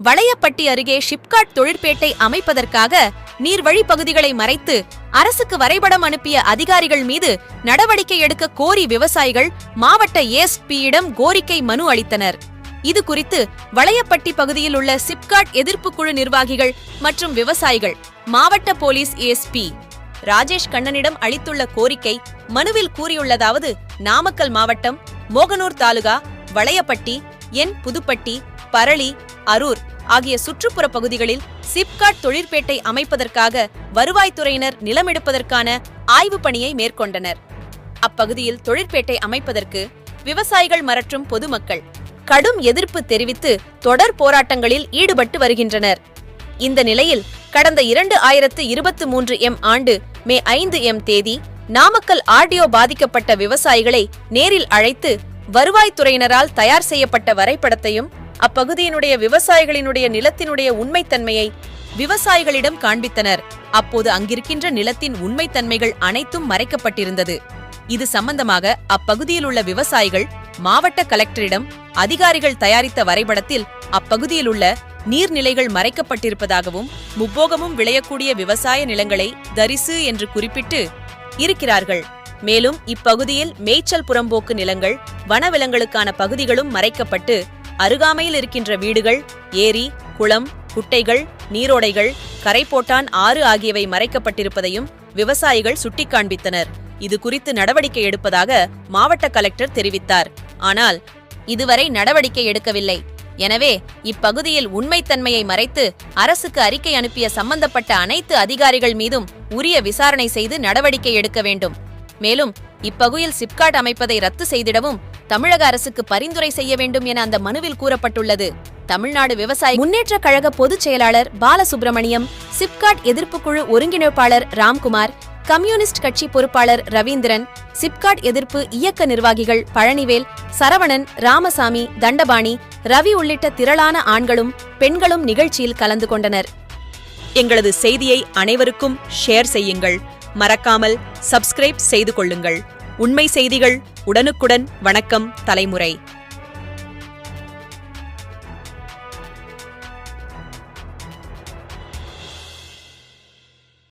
வளையப்பட்டி அருகே ஷிப்காட் தொழிற்பேட்டை அமைப்பதற்காக நீர்வழி பகுதிகளை மறைத்து அரசுக்கு வரைபடம் அனுப்பிய அதிகாரிகள் மீது நடவடிக்கை எடுக்க கோரி விவசாயிகள் மாவட்ட ஏஎஸ்பியிடம் கோரிக்கை மனு அளித்தனர். இது குறித்து வளையப்பட்டி பகுதியில் உள்ள சிப்காட் எதிர்ப்பு குழு நிர்வாகிகள் மற்றும் விவசாயிகள் மாவட்ட போலீஸ் ஏஎஸ்பி ராஜேஷ் கண்ணனிடம் அளித்துள்ள கோரிக்கை மனுவில் கூறியுள்ளதாவது: நாமக்கல் மாவட்டம் மோகனூர் தாலுகா வளையப்பட்டி, என் புதுப்பட்டி, பரளி, அரூர் ஆகிய சுற்றுப்புற பகுதிகளில் சிப்காட் தொழிற்பேட்டை அமைப்பதற்காக வருவாய்த்துறையினர் நிலமெடுப்பதற்கான ஆய்வு பணியை மேற்கொண்டனர். அப்பகுதியில் தொழிற்பேட்டை அமைப்பதற்கு விவசாயிகள் மற்றும் பொதுமக்கள் கடும் எதிர்ப்பு தெரிவித்து தொடர் போராட்டங்களில் ஈடுபட்டு வருகின்றனர். இந்த நிலையில் கடந்த 2023 ஆண்டு மே 5 தேதி நாமக்கல் ஆர்டிஓ பாதிக்கப்பட்ட விவசாயிகளை நேரில் அழைத்து வருவாய்த்துறையினரால் தயார் செய்யப்பட்ட வரைபடத்தையும் அப்பகுதியினுடைய விவசாயிகளினுடைய நிலத்தினுடைய உண்மைத்தன்மையை விவசாயிகளிடம் காண்பித்தனர். அப்போது அங்கிருக்கின்ற நிலத்தின் உண்மைத்தன்மைகள் அனைத்தும் மறைக்கப்பட்டிருந்தது. இது சம்பந்தமாக அப்பகுதியில் உள்ள விவசாயிகள் மாவட்ட கலெக்டரிடம் அதிகாரிகள் தயாரித்த வரைபடத்தில் அப்பகுதியில் உள்ள நீர்நிலைகள் மறைக்கப்பட்டிருப்பதாகவும் முப்போகமும் விளையக்கூடிய விவசாய நிலங்களை தரிசு என்று குறிப்பிட்டு இருக்கிறார்கள். மேலும் இப்பகுதியில் மேய்ச்சல் புறம்போக்கு நிலங்கள், வனவிலங்குகளுக்கான பகுதிகளும் மறைக்கப்பட்டு அருகாமையில் இருக்கின்ற வீடுகள், ஏரி, குளம், குட்டைகள், நீரோடைகள், கரைப்போட்டான் ஆறு ஆகியவை மறைக்கப்பட்டிருப்பதையும் விவசாயிகள் சுட்டிக்காண்பித்தனர். இது குறித்து நடவடிக்கை எடுப்பதாக மாவட்ட கலெக்டர் தெரிவித்தார். ஆனால் இதுவரை நடவடிக்கை எடுக்கவில்லை. எனவே இப்பகுதியில் உண்மைத்தன்மையை மறைத்து அரசுக்கு அறிக்கை அனுப்பிய சம்பந்தப்பட்ட அனைத்து அதிகாரிகள் மீதும் உரிய விசாரணை செய்து நடவடிக்கை எடுக்க வேண்டும். மேலும் இப்பகுதியில் சிப்காட் அமைப்பதை ரத்து செய்திடவும் தமிழக அரசுக்கு பரிந்துரை செய்ய வேண்டும் என அந்த மனுவில் கூறப்பட்டுள்ளது. தமிழ்நாடு விவசாய முன்னேற்ற கழக பொதுச் செயலாளர் பாலசுப்ரமணியம், சிப்காட் எதிர்ப்பு குழு ஒருங்கிணைப்பாளர் ராம்குமார், கம்யூனிஸ்ட் கட்சி பொறுப்பாளர் ரவீந்திரன், சிப்காட் எதிர்ப்பு இயக்க நிர்வாகிகள் பழனிவேல், சரவணன், ராமசாமி, தண்டபாணி, ரவி உள்ளிட்ட திரளான ஆண்களும் பெண்களும் நிகழ்ச்சியில் கலந்து கொண்டனர். எங்களது செய்தியை அனைவருக்கும் ஷேர் செய்யுங்கள். மறக்காமல் சப்ஸ்கிரைப் செய்து கொள்ளுங்கள். உண்மை செய்திகள் உடனுக்குடன். வணக்கம் தலைமுறை.